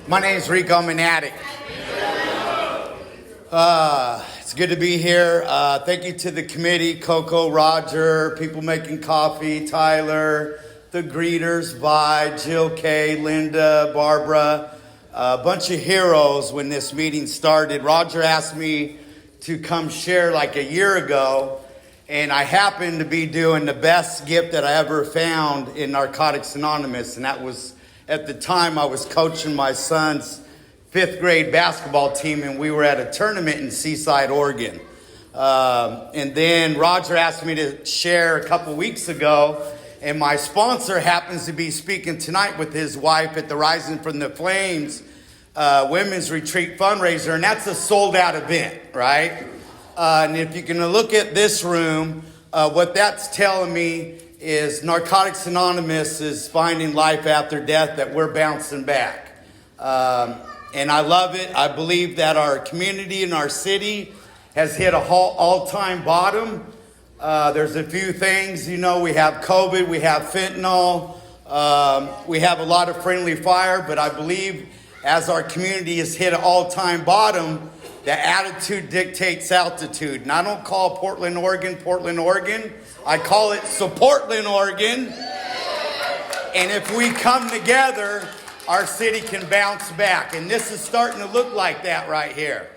My name is Rico M. It's good to be here. Thank you to the committee, Coco, Roger, people making coffee, Tyler, the greeters, Vi, Jill K, Linda, Barbara, a bunch of heroes when this meeting started. Roger asked me to come share like a year ago, and I happened to be doing the best gift that I ever found in Narcotics Anonymous, and that was at the time I was coaching my son's 5th grade basketball team, and we were at a tournament in Seaside, Oregon. And then Roger asked me to share a couple weeks ago, and my sponsor happens to be speaking tonight with his wife at the Rising from the Flames Women's Retreat fundraiser, and that's a sold-out event, right? And if you can look at this room, what that's telling me is Narcotics Anonymous is finding life after death, that we're bouncing back. And I love it. I believe that our community and our city has hit a all-time bottom. There's a few things, we have COVID, we have fentanyl, we have a lot of friendly fire, but I believe as our community has hit an all-time bottom, the attitude dictates altitude. And I don't call Portland, Oregon, I call it Supportland, Oregon. And if we come together, our city can bounce back. And this is starting to look like that right here.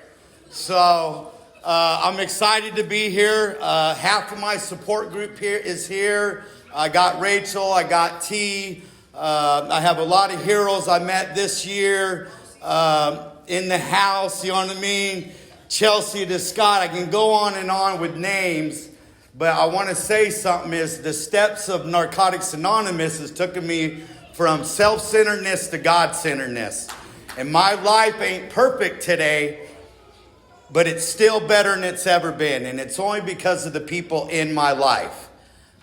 So I'm excited to be here. Half of my support group here is here. I got Rachel, I got T. I have a lot of heroes I met this year in the house, you know what I mean? Chelsea to Scott, I can go on and on with names. But I want to say something is the steps of Narcotics Anonymous has taken me from self-centeredness to God-centeredness. And my life ain't perfect today, but it's still better than it's ever been. And it's only because of the people in my life.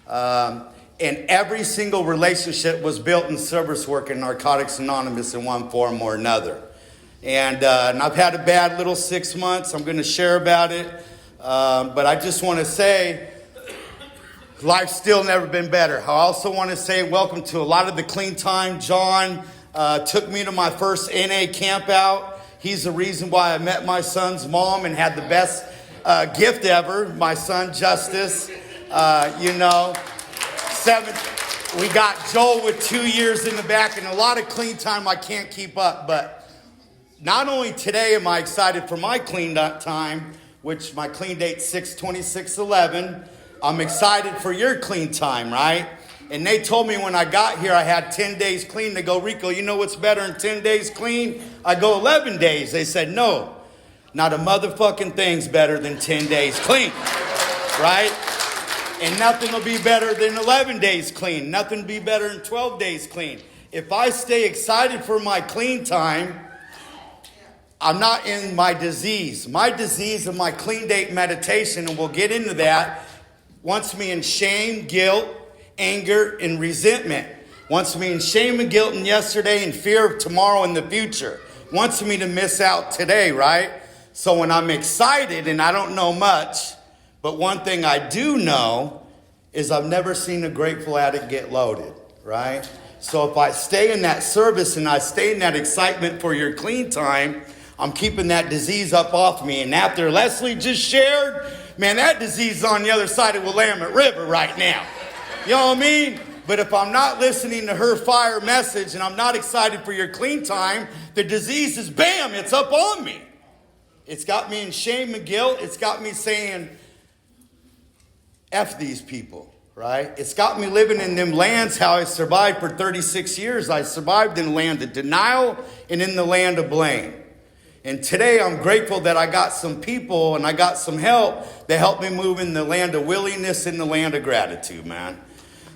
And every single relationship was built in service work in Narcotics Anonymous in one form or another. And I've had a bad little 6 months. I'm going to share about it. But I just want to say, life's still never been better. I also want to say welcome to a lot of the clean time. John took me to my first NA camp out. He's the reason why I met my son's mom and had the best gift ever. My son, Justice, we got Joel with 2 years in the back and a lot of clean time I can't keep up. But not only today am I excited for my clean time, which my clean date's 6/26/11. I'm excited for your clean time, right? And they told me when I got here I had 10 days clean. They go, Rico, you know what's better than 10 days clean? I go 11 days. They said, no, not a motherfucking thing's better than 10 days clean, right? And nothing will be better than 11 days clean. Nothing will be better than 12 days clean. If I stay excited for my clean time, I'm not in my disease. My disease of my clean date meditation, and we'll get into that, wants me in shame, guilt, anger, and resentment. Wants me in shame and guilt in yesterday and fear of tomorrow and the future. Wants me to miss out today, right? So when I'm excited, and I don't know much, but one thing I do know is I've never seen a grateful addict get loaded, right? So if I stay in that service and I stay in that excitement for your clean time, I'm keeping that disease up off me. And after Leslie just shared, man, that disease is on the other side of Willamette River right now. You know what I mean? But if I'm not listening to her fire message and I'm not excited for your clean time, the disease is bam, it's up on me. It's got me in shame and guilt. It's got me saying, F these people, right? It's got me living in them lands how I survived for 36 years. I survived in the land of denial and in the land of blame. And today I'm grateful that I got some people and I got some help that helped me move in the land of willingness and the land of gratitude, man.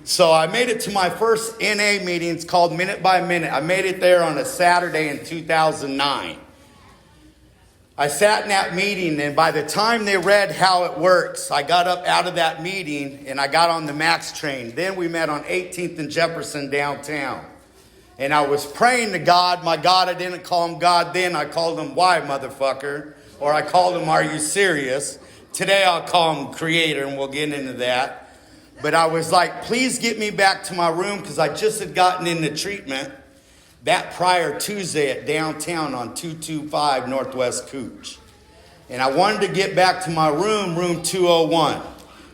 So I made it to my first NA meeting. It's called Minute by Minute. I made it there on a Saturday in 2009. I sat in that meeting, and by the time they read how it works, I got up out of that meeting and I got on the MAX train. Then we met on 18th and Jefferson downtown. And I was praying to God. My God, I didn't call him God then. I called him, why, motherfucker? Or I called him, are you serious? Today I'll call him Creator, and we'll get into that. But I was like, please get me back to my room, because I just had gotten into treatment. that prior Tuesday at downtown on 225 Northwest Cooch. And I wanted to get back to my room 201.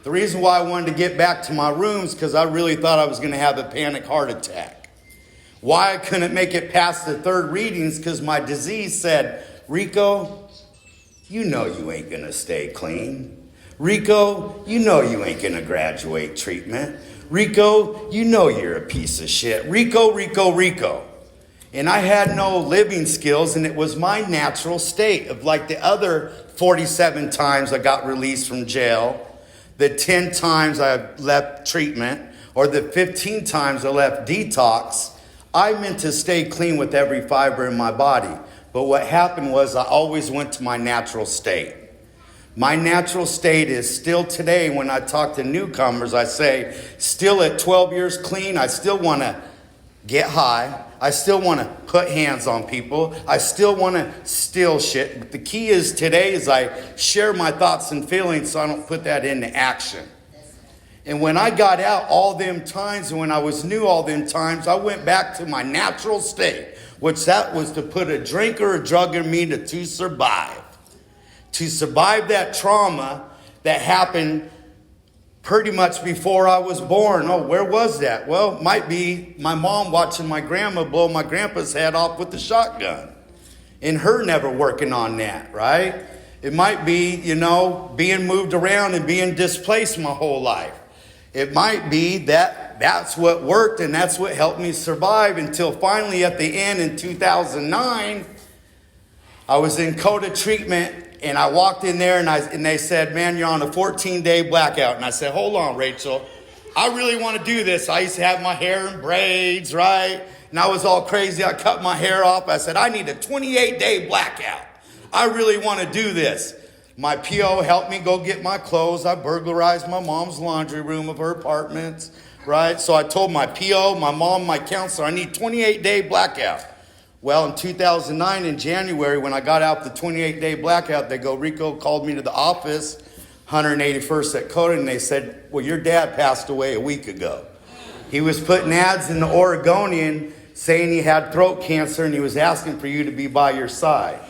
The reason why I wanted to get back to my room is because I really thought I was going to have a panic heart attack. Why I couldn't make it past the third readings, because my disease said, Rico, you know you ain't going to stay clean. Rico, you know you ain't going to graduate treatment. Rico, you know you're a piece of shit. Rico, Rico, Rico. And I had no living skills, and it was my natural state of like the other 47 times I got released from jail, the 10 times I left treatment, or the 15 times I left detox. I meant to stay clean with every fiber in my body. But what happened was I always went to my natural state. My natural state is still today, when I talk to newcomers, I say, still at 12 years clean, I still want to get high. I still want to put hands on people. I still want to steal shit. But the key is today is I share my thoughts and feelings so I don't put that into action. And when I got out all them times, and when I was new all them times, I went back to my natural state, which that was to put a drink or a drug in me to survive. To survive that trauma that happened pretty much before I was born. Oh, where was that? Well, it might be my mom watching my grandma blow my grandpa's head off with the shotgun. And her never working on that, right? It might be, being moved around and being displaced my whole life. It might be that that's what worked and that's what helped me survive until finally at the end in 2009, I was in CODA treatment. And I walked in there and they said, man, you're on a 14-day blackout. And I said, hold on, Rachel. I really want to do this. I used to have my hair in braids, right? And I was all crazy. I cut my hair off. I said, I need a 28-day blackout. I really want to do this. My PO helped me go get my clothes. I burglarized my mom's laundry room of her apartment, right? So I told my PO, my mom, my counselor, I need 28-day blackout. Well, in 2009, in January, when I got out the 28-day blackout, they go, Rico called me to the office, 181st at CODA, and they said, well, your dad passed away a week ago. He was putting ads in the Oregonian saying he had throat cancer, and he was asking for you to be by his side.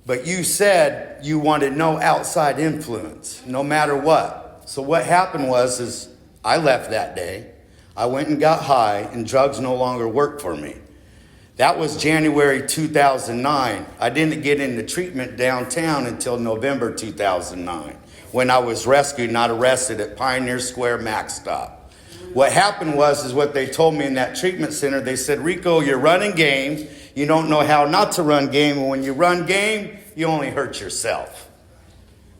But you said you wanted no outside influence, no matter what. So what happened was I left that day. I went and got high, and drugs no longer worked for me. That was January 2009. I didn't get into treatment downtown until November 2009, when I was rescued, not arrested, at Pioneer Square Max Stop. What happened is what they told me in that treatment center. They said, Rico, you're running game. You don't know how not to run game. And when you run game, you only hurt yourself,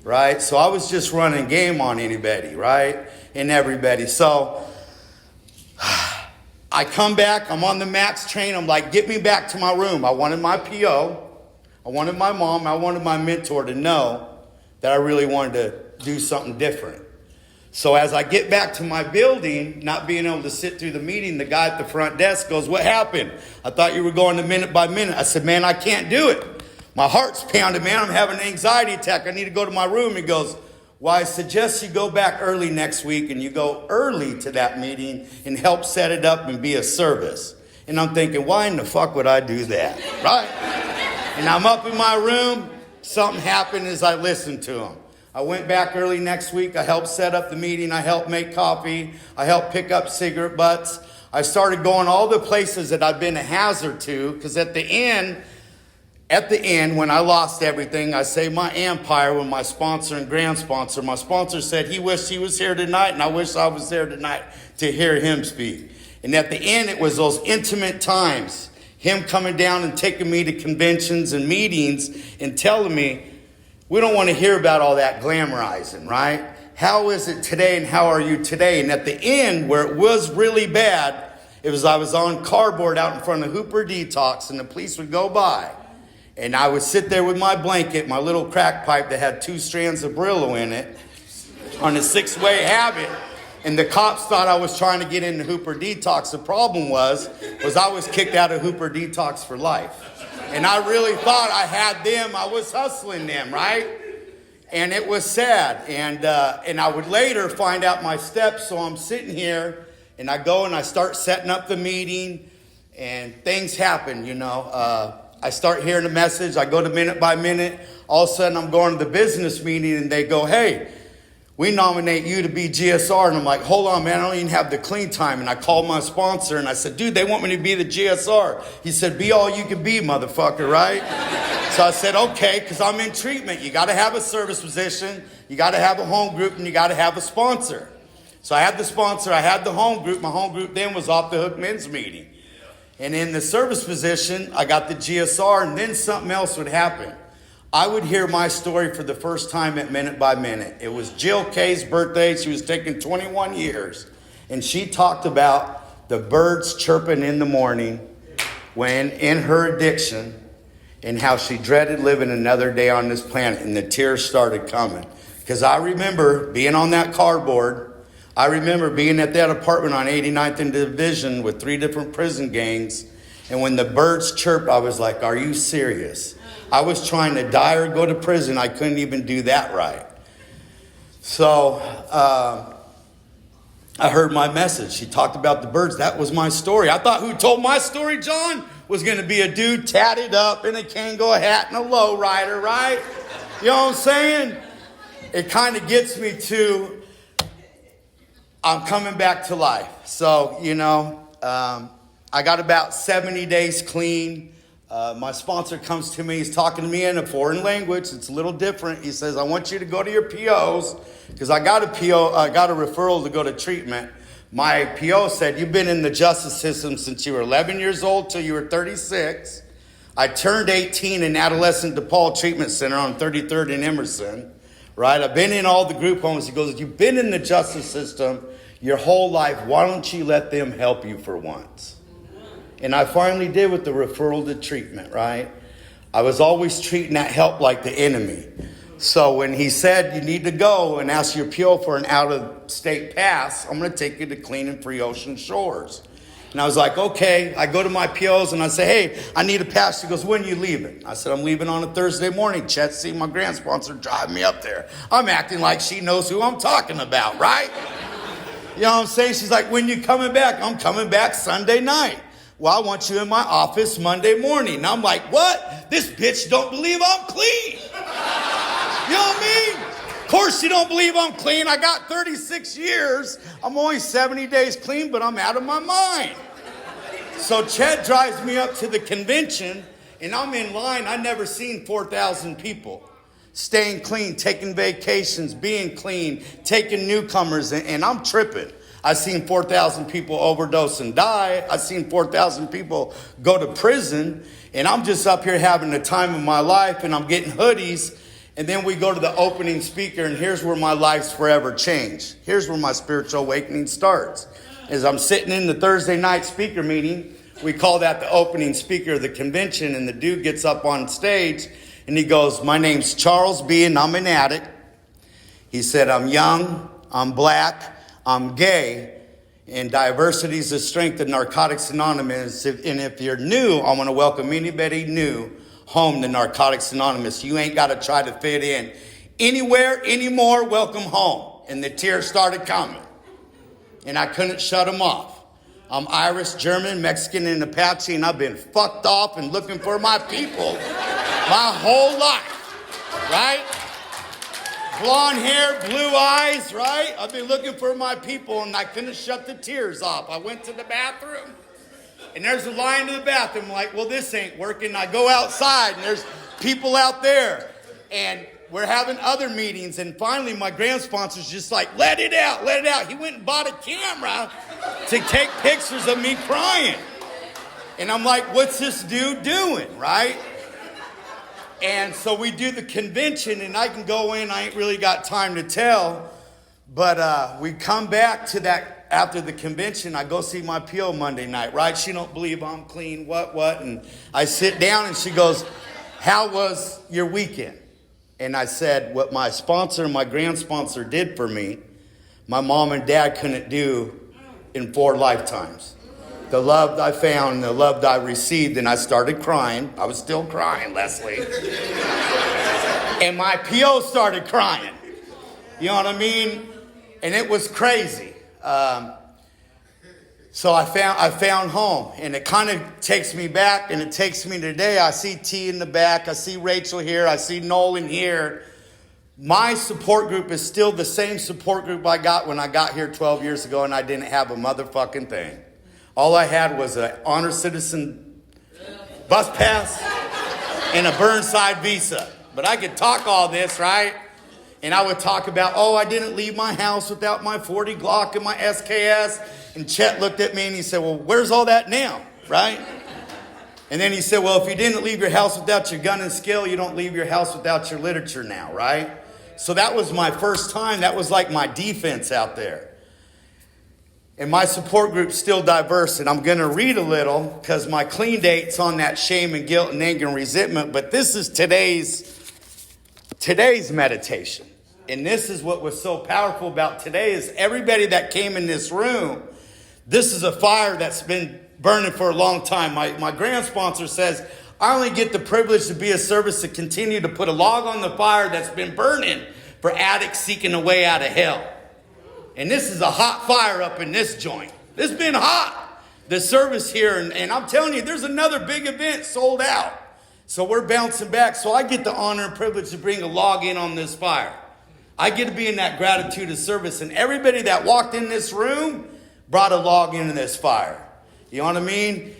right? So I was just running game on anybody, right? And everybody. So I come back, I'm on the Max train, I'm like, get me back to my room. I wanted my PO, I wanted my mom, I wanted my mentor to know that I really wanted to do something different. So as I get back to my building, not being able to sit through the meeting, the guy at the front desk goes, what happened? I thought you were going to minute by minute. I said, man, I can't do it. My heart's pounding, man, I'm having an anxiety attack. I need to go to my room. He goes, well, I suggest you go back early next week and you go early to that meeting and help set it up and be a service. And I'm thinking, why in the fuck would I do that, right? And I'm up in my room. Something happened as I listened to him. I went back early next week. I helped set up the meeting. I helped make coffee. I helped pick up cigarette butts. I started going all the places that I've been a hazard to, because at the end, when I lost everything, I saved my empire with my sponsor and grand sponsor. My sponsor said he wished he was here tonight, and I wish I was there tonight to hear him speak. And at the end, it was those intimate times, him coming down and taking me to conventions and meetings and telling me, we don't want to hear about all that glamorizing, right? How is it today and how are you today? And at the end, where it was really bad, it was I was on cardboard out in front of Hooper Detox, and the police would go by. And I would sit there with my blanket, my little crack pipe that had 2 strands of Brillo in it, on a 6-way habit. And the cops thought I was trying to get into Hooper Detox. The problem was I was kicked out of Hooper Detox for life. And I really thought I had them. I was hustling them, right? And it was sad. And I would later find out my steps. So I'm sitting here And I go and I start setting up the meeting, and things happen, you know. I start hearing the message. I go to minute by minute. All of a sudden, I'm going to the business meeting, and they go, hey, we nominate you to be GSR. And I'm like, hold on, man, I don't even have the clean time. And I called my sponsor, and I said, dude, they want me to be the GSR. He said, be all you can be, motherfucker, right? So I said, okay, because I'm in treatment. You got to have a service position. You got to have a home group, and you got to have a sponsor. So I had the sponsor. I had the home group. My home group then was Off the Hook Men's Meeting. And in the service position, I got the GSR, and then something else would happen. I would hear my story for the first time at Minute by Minute. It was Jill K's birthday. She was taking 21 years. And she talked about the birds chirping in the morning when in her addiction, and how she dreaded living another day on this planet. And the tears started coming. Because I remember being on that cardboard. I remember being at that apartment on 89th and Division with 3 different prison gangs. And when the birds chirped, I was like, are you serious? I was trying to die or go to prison. I couldn't even do that right. So I heard my message. She talked about the birds. That was my story. I thought who told my story, John, was going to be a dude tatted up in a Kango hat and a low rider, right? You know what I'm saying? It kind of gets me to, I'm coming back to life. So, you know, I got about 70 days clean. My sponsor comes to me. He's talking to me in a foreign language. It's a little different. He says, I want you to go to your POs because I got a PO. I got a referral to go to treatment. My PO said, you've been in the justice system since you were 11 years old till you were 36. I turned 18 in Adolescent DePaul Treatment Center on 33rd and Emerson. Right? I've been in all the group homes. He goes, you've been in the justice system your whole life. Why don't you let them help you for once? And I finally did with the referral to treatment, right? I was always treating that help like the enemy. So when he said, you need to go and ask your PO for an out-of-state pass, I'm going to take you to clean and free ocean shores. And I was like, okay. I go to my POs and I say, hey, I need a pass. She goes, when are you leaving? I said, I'm leaving on a Thursday morning. Chet, see my grand sponsor drive me up there. I'm acting like she knows who I'm talking about, right? You know what I'm saying? She's like, when you coming back? I'm coming back Sunday night. Well, I want you in my office Monday morning. And I'm like, what? This bitch don't believe I'm clean. You know what I mean? Of course you don't believe I'm clean. I got 36 years. I'm only 70 days clean, but I'm out of my mind. So Chet drives me up to the convention, and I'm in line. I never seen 4,000 people staying clean, taking vacations, being clean, taking newcomers, and I'm tripping. I seen 4,000 people overdose and die. I seen 4,000 people go to prison, and I'm just up here having the time of my life, and I'm getting hoodies. And then we go to the opening speaker, and here's where my life's forever changed. Here's where my spiritual awakening starts. As I'm sitting in the Thursday night speaker meeting, we call that the opening speaker of the convention, and the dude gets up on stage, and he goes, my name's Charles B., and I'm an addict. He said, I'm young, I'm black, I'm gay, and diversity is the strength of Narcotics Anonymous. And if you're new, I want to welcome anybody new home to Narcotics Anonymous. You ain't got to try to fit in anywhere anymore. Welcome home. And the tears started coming. And I couldn't shut them off. I'm Irish, German, Mexican, and Apache, and I've been fucked off and looking for my people my whole life, right? Blonde hair, blue eyes, right? I've been looking for my people, and I couldn't shut the tears off. I went to the bathroom. And there's a line to the bathroom. I'm like, well, this ain't working. I go outside, and there's people out there. And we're having other meetings. And finally, my grand sponsor's just like, let it out, let it out. He went and bought a camera to take pictures of me crying. And I'm like, what's this dude doing, right? And so we do the convention, and I can go in. I ain't really got time to tell. But we come back to that. After the convention, I go see my PO Monday night, right? She don't believe I'm clean, what? And I sit down, and she goes, how was your weekend? And I said, what my sponsor and my grand sponsor did for me, my mom and dad couldn't do in 4 lifetimes. The love I found, the love I received, and I started crying. I was still crying, Leslie. And my PO started crying. You know what I mean? And it was crazy. So I found home, and it kind of takes me back, and it takes me today. I see T in the back. I see Rachel here. I see Nolan here. My support group is still the same support group I got when I got here 12 years ago, and I didn't have a motherfucking thing. All I had was an honor citizen bus pass and a Burnside visa. But I could talk all this, right? And I would talk about, I didn't leave my house without my 40 Glock and my SKS. And Chet looked at me and he said, well, where's all that now, right? And then he said, well, if you didn't leave your house without your gun and skill, you don't leave your house without your literature now, right? So that was my first time. That was like my defense out there. And my support group's still diverse. And I'm going to read a little because my clean date's on that shame and guilt and anger and resentment. But this is today's meditation. And this is what was so powerful about today is everybody that came in this room, this is a fire that's been burning for a long time. My grand sponsor says, I only get the privilege to be a service to continue to put a log on the fire that's been burning for addicts seeking a way out of hell. And this is a hot fire up in this joint. It's been hot, the service here. And I'm telling you, there's another big event sold out. So we're bouncing back. So I get the honor and privilege to bring a log in on this fire. I get to be in that gratitude of service. And everybody that walked in this room brought a log into this fire. You know what I mean?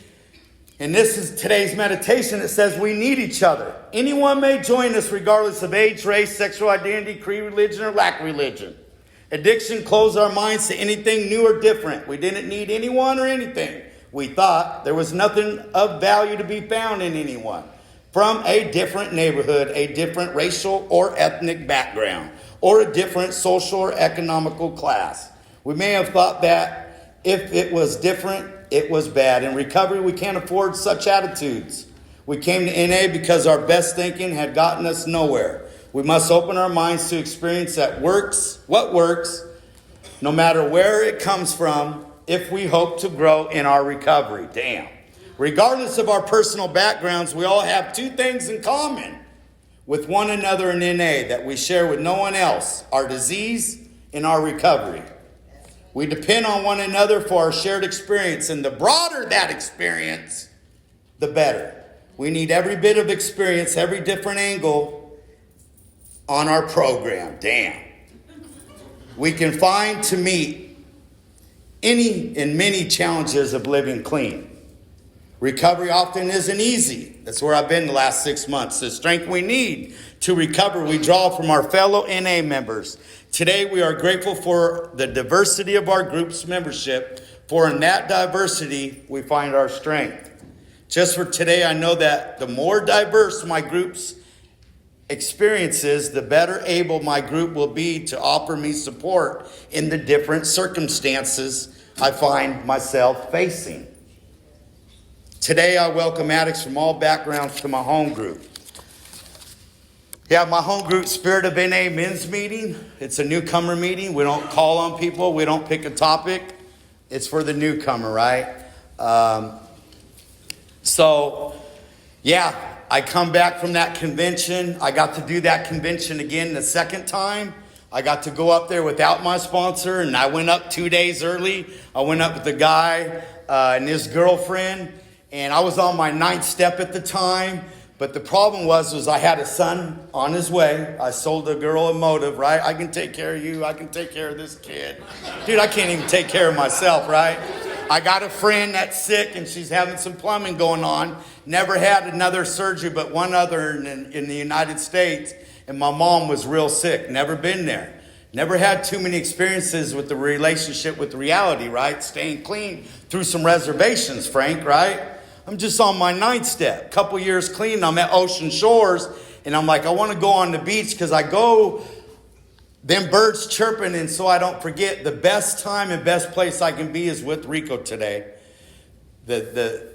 And this is today's meditation. It says we need each other. Anyone may join us regardless of age, race, sexual identity, creed, religion, or lack religion. Addiction closed our minds to anything new or different. We didn't need anyone or anything. We thought there was nothing of value to be found in anyone from a different neighborhood, a different racial or ethnic background, or a different social or economical class. We may have thought that if it was different, it was bad. In recovery, we can't afford such attitudes. We came to NA because our best thinking had gotten us nowhere. We must open our minds to experience what works, no matter where it comes from, if we hope to grow in our recovery. Damn. Regardless of our personal backgrounds, we all have two things in common with one another in NA that we share with no one else: our disease and our recovery. We depend on one another for our shared experience, and the broader that experience, the better. We need every bit of experience, every different angle on our program. Damn. We can find to meet any and many challenges of living clean. Recovery often isn't easy. That's where I've been the last 6 months. The strength we need to recover, we draw from our fellow NA members. Today, we are grateful for the diversity of our group's membership, for in that diversity, we find our strength. Just for today, I know that the more diverse my group's experiences, the better able my group will be to offer me support in the different circumstances I find myself facing. Today, I welcome addicts from all backgrounds to my home group. Yeah, my home group, Spirit of NA Men's Meeting. It's a newcomer meeting. We don't call on people. We don't pick a topic. It's for the newcomer, right? I come back from that convention. I got to do that convention again the second time. I got to go up there without my sponsor, and I went up 2 days early. I went up with the guy and his girlfriend, and I was on my 9th step at the time. But the problem was I had a son on his way. I sold a girl a motive, right? I can take care of you. I can take care of this kid. Dude, I can't even take care of myself, right? I got a friend that's sick and she's having some plumbing going on. Never had another surgery but one other in the United States. And my mom was real sick. Never been there. Never had too many experiences with the relationship with reality, right? Staying clean through some reservations, Frank, right? I'm just on my 9th step, couple years clean. I'm at Ocean Shores, and I'm like, I want to go on the beach because I go, them birds chirping, and so I don't forget, the best time and best place I can be is with Rico today. The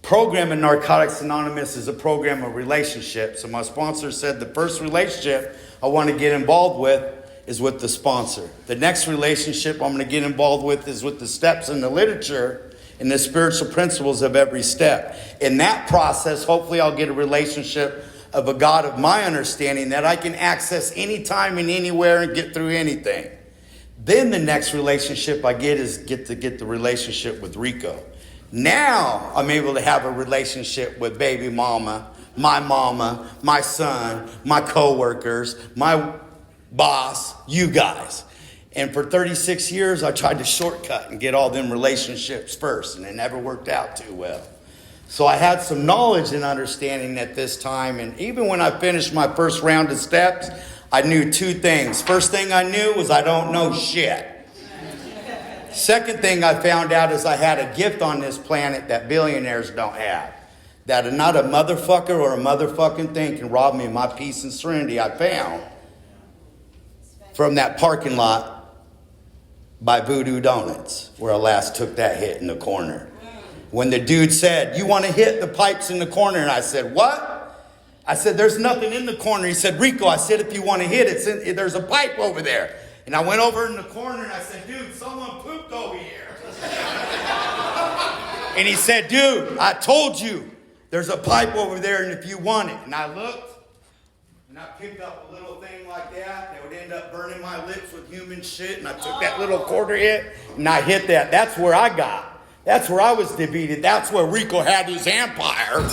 program in Narcotics Anonymous is a program of relationships. So my sponsor said the first relationship I want to get involved with is with the sponsor. The next relationship I'm going to get involved with is with the steps in the literature and the spiritual principles of every step. In that process, hopefully I'll get a relationship of a God of my understanding that I can access anytime and anywhere and get through anything. Then the next relationship I get is get the relationship with Rico. Now I'm able to have a relationship with baby mama, my son, my coworkers, my boss, you guys. And for 36 years, I tried to shortcut and get all them relationships first, and it never worked out too well. So I had some knowledge and understanding at this time, and even when I finished my first round of steps, I knew two things. First thing I knew was I don't know shit. Second thing I found out is I had a gift on this planet that billionaires don't have. That not a motherfucker or a motherfucking thing can rob me of my peace and serenity I found from that parking lot by Voodoo Donuts, where I last took that hit in the corner. When the dude said, "You want to hit the pipes in the corner?" And I said, "What?" I said, "There's nothing in the corner." He said, "Rico," I said, "if you want to hit it, there's a pipe over there." And I went over in the corner and I said, "Dude, someone pooped over here." And he said, "Dude, I told you, there's a pipe over there, and if you want it." And I looked, and I picked up a little thing like that would end up burning my lips with human shit. And I took that little quarter hit, and I hit that. That's where I got. That's where I was defeated. That's where Rico had his empire,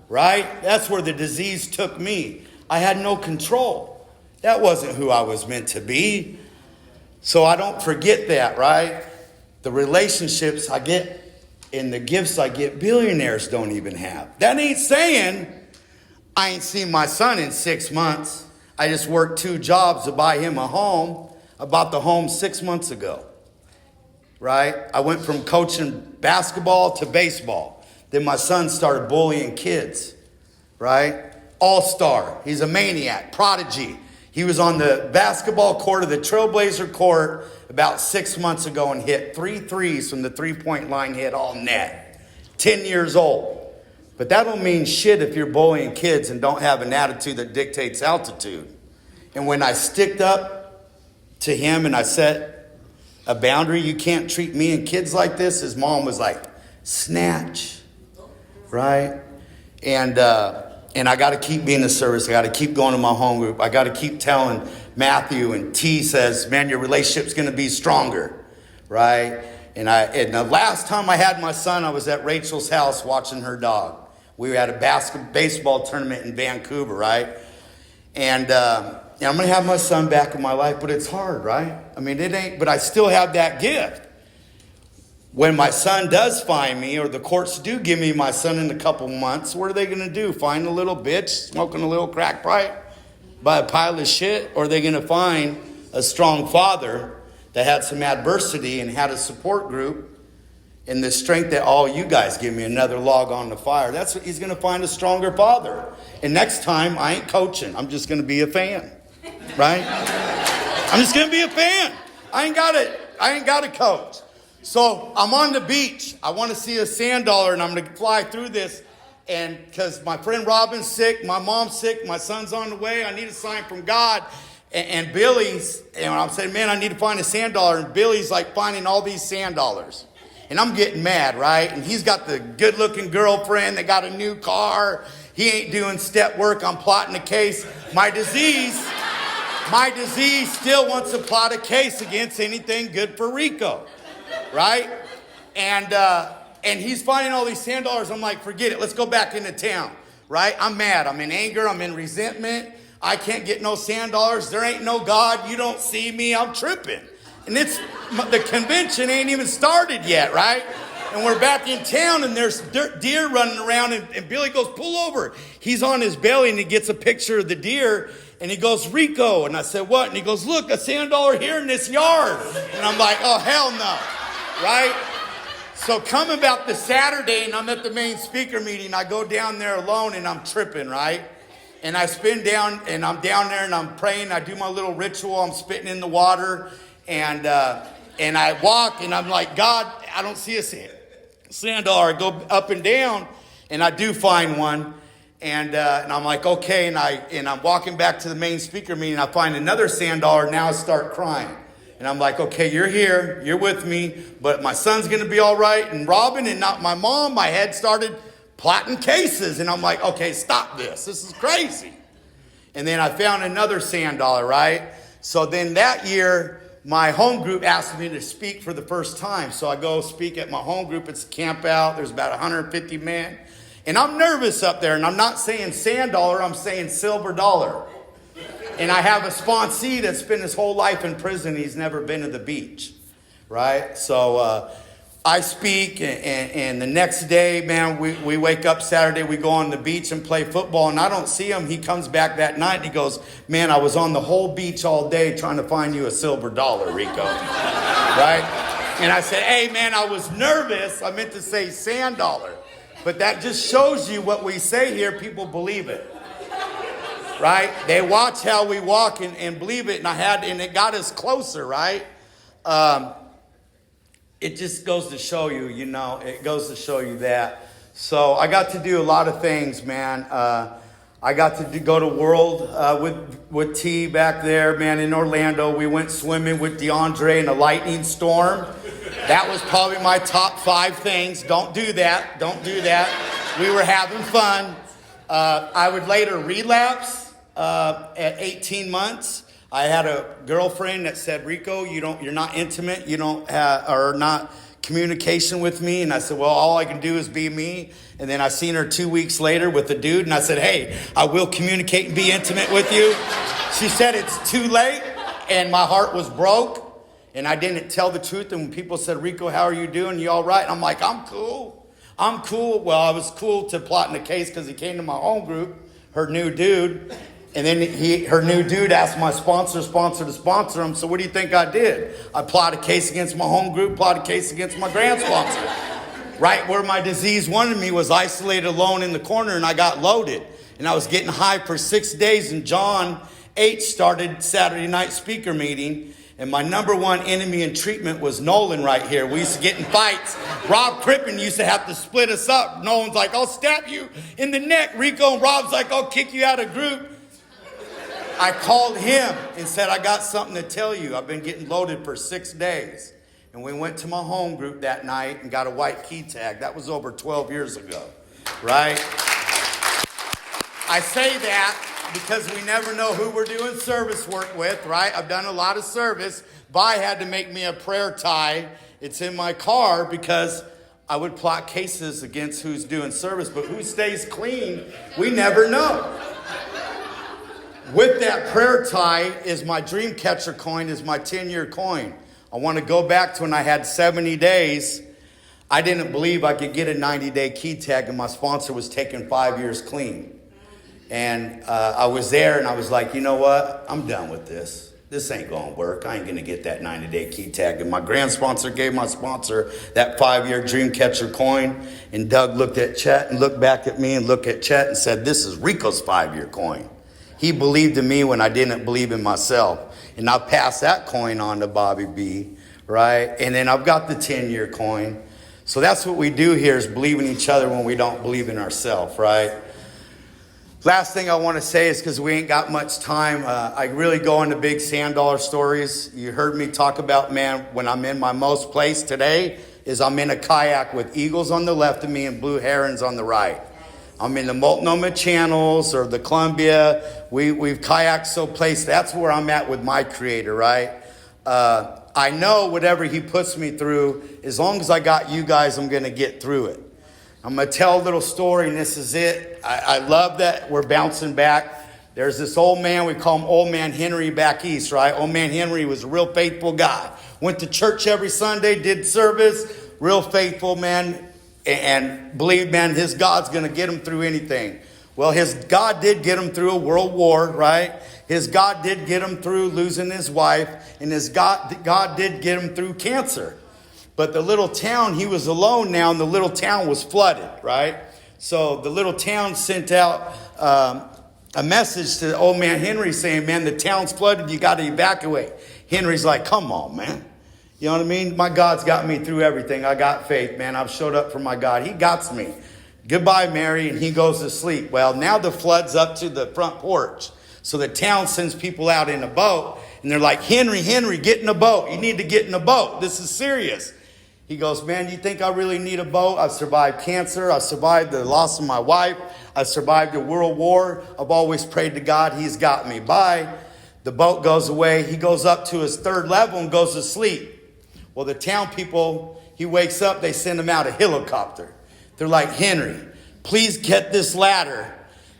right? That's where the disease took me. I had no control. That wasn't who I was meant to be. So I don't forget that, right? The relationships I get and the gifts I get, billionaires don't even have. That ain't saying I ain't seen my son in 6 months. I just worked 2 jobs to buy him a home. I bought the home 6 months ago, right? I went from coaching basketball to baseball. Then my son started bullying kids, right? All-star. He's a maniac, prodigy. He was on the basketball court of the Trailblazer court about 6 months ago and hit 3 threes from the three-point line, hit all net. 10 years old. But that don't mean shit if you're bullying kids and don't have an attitude that dictates altitude. And when I sticked up to him and I set a boundary, you can't treat me and kids like this, his mom was like, snatch, right? And I got to keep being of service. I got to keep going to my home group. I got to keep telling Matthew, and T says, man, your relationship's going to be stronger, right? And the last time I had my son, I was at Rachel's house watching her dog. We were at a baseball tournament in Vancouver, right? And I'm going to have my son back in my life, but it's hard, right? I mean, it ain't, but I still have that gift. When my son does find me, or the courts do give me my son in a couple months, what are they going to do? Find a little bitch smoking a little crack pipe by a pile of shit? Or are they going to find a strong father that had some adversity and had a support group and the strength that all you guys give me, another log on the fire? That's what he's going to find, a stronger father. And next time, I ain't coaching. I'm just going to be a fan, right? I'm just going to be a fan. I ain't got to coach. So I'm on the beach. I want to see a sand dollar, and I'm going to fly through this. And because my friend Robin's sick, my mom's sick, my son's on the way, I need a sign from God. And Billy's, and I'm saying, man, I need to find a sand dollar. And Billy's like finding all these sand dollars. And I'm getting mad, right? And he's got the good-looking girlfriend that got a new car. He ain't doing step work. I'm plotting a case. My disease still wants to plot a case against anything good for Rico. Right? And he's finding all these sand dollars. I'm like, forget it. Let's go back into town. Right? I'm mad. I'm in anger. I'm in resentment. I can't get no sand dollars. There ain't no God. You don't see me. I'm tripping. And the convention ain't even started yet, right? And we're back in town, and there's deer running around, and Billy goes, pull over. He's on his belly, and he gets a picture of the deer, and he goes, Rico. And I said, what? And he goes, look, a sand dollar here in this yard. And I'm like, oh, hell no. Right? So come about the Saturday, and I'm at the main speaker meeting. I go down there alone, and I'm tripping, right? And I spin down, and I'm down there, and I'm praying. I do my little ritual. I'm spitting in the water, and I walk, and I'm like, God, I don't see a sand dollar. I go up and down, and I do find one, and I'm like, okay, and I'm walking back to the main speaker meeting. I find another sand dollar. Now I start crying. And I'm like, okay, you're here, you're with me, but my son's going to be all right. And Robin and not my mom, my head started plotting cases. And I'm like, okay, stop this. This is crazy. And then I found another sand dollar, right? So then that year, my home group asked me to speak for the first time. So I go speak at my home group. It's a camp out. There's about 150 men. And I'm nervous up there. And I'm not saying sand dollar. I'm saying silver dollar. And I have a sponsee that spent his whole life in prison. He's never been to the beach. Right? So I speak. And the next day, man, we wake up Saturday. We go on the beach and play football. And I don't see him. He comes back that night and he goes, man, I was on the whole beach all day trying to find you a silver dollar, Rico. Right? And I said, hey, man, I was nervous. I meant to say sand dollar. But that just shows you what we say here. People believe it. Right? They watch how we walk and believe it. And it got us closer, right? It just goes to show you, it goes to show you that. So I got to do a lot of things, man. I got to go to World with T back there, man, in Orlando. We went swimming with DeAndre in a lightning storm. That was probably my top 5 things. Don't do that. Don't do that. We were having fun. I would later relapse at 18 months. I had a girlfriend that said, Rico, you're not intimate. You don't are not communication with me. And I said, well, all I can do is be me. And then I seen her 2 weeks later with a dude. And I said, hey, I will communicate and be intimate with you. She said, it's too late. And my heart was broke. And I didn't tell the truth. And when people said, Rico, how are you doing? You all right? I'm like, I'm cool. I'm cool. Well, I was cool to plotting the case because he came to my home group, her new dude. And then her new dude asked my sponsor to sponsor him. So what do you think I did? I plotted a case against my home group, plotted a case against my grand sponsor. Right where my disease wanted me was isolated alone in the corner, and I got loaded. And I was getting high for 6 days, and John H. started Saturday night speaker meeting. And my number one enemy in treatment was Nolan right here. We used to get in fights. Rob Crippen used to have to split us up. Nolan's like, I'll stab you in the neck. Rico and Rob's like, I'll kick you out of group. I called him and said, I got something to tell you. I've been getting loaded for 6 days. And we went to my home group that night and got a white key tag. That was over 12 years ago, right? I say that because we never know who we're doing service work with, right? I've done a lot of service. Vi had to make me a prayer tie. It's in my car because I would plot cases against who's doing service, but who stays clean, we never know. With that prayer tie is my dream catcher coin, is my 10-year coin. I want to go back to when I had 70 days. I didn't believe I could get a 90-day key tag, and my sponsor was taking 5 years clean. And I was there, and I was like, you know what? I'm done with this. This ain't going to work. I ain't going to get that 90-day key tag. And my grand sponsor gave my sponsor that 5-year dream catcher coin. And Doug looked at Chet and looked back at me and looked at Chet and said, this is Rico's 5-year coin. He believed in me when I didn't believe in myself. And I passed that coin on to Bobby B, right? And then I've got the 10-year coin. So that's what we do here, is believe in each other when we don't believe in ourselves, right? Last thing I want to say is, because we ain't got much time, I really go into big sand dollar stories. You heard me talk about, man, when I'm in my most place today, is I'm in a kayak with eagles on the left of me and blue herons on the right. I'm in the Multnomah channels or the Columbia. We've kayaked so placed. That's where I'm at with my Creator, right? I know whatever He puts me through, as long as I got you guys, I'm going to get through it. I'm going to tell a little story, and this is it. I love that we're bouncing back. There's this old man, we call him Old Man Henry back east, right? Old Man Henry was a real faithful guy. Went to church every Sunday, did service, real faithful man, and believed, man, his God's going to get him through anything. Well, his God did get him through a world war, right? His God did get him through losing his wife, and his God did get him through cancer. But the little town, he was alone now, and the little town was flooded, right? So the little town sent out a message to Old Man Henry saying, man, the town's flooded, you got to evacuate. Henry's like, come on, man. You know what I mean? My God's got me through everything. I got faith, man. I've showed up for my God. He got me. Goodbye, Mary, and he goes to sleep. Well, now the flood's up to the front porch. So the town sends people out in a boat, and they're like, Henry, get in a boat. You need to get in a boat. This is serious. He goes, man, you think I really need a boat? I've survived cancer. I've survived the loss of my wife. I've survived a world war. I've always prayed to God. He's got me. Bye. The boat goes away. He goes up to his third level and goes to sleep. Well, the town people, he wakes up, they send him out a helicopter. They're like, Henry, please get this ladder.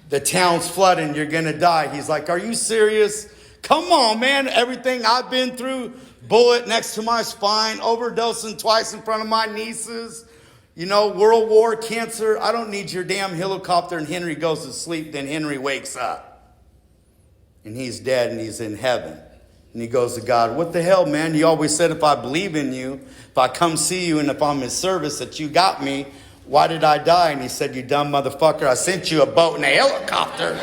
The town's flooding, you're going to die. He's like, are you serious? Come on, man. Everything I've been through, bullet next to my spine, overdosing twice in front of my nieces, World War, cancer. I don't need your damn helicopter. And Henry goes to sleep. Then Henry wakes up. And he's dead and he's in heaven. And he goes to God, what the hell, man? You always said if I believe in you, if I come see you, and if I'm in service that you got me, why did I die? And he said, you dumb motherfucker, I sent you a boat and a helicopter.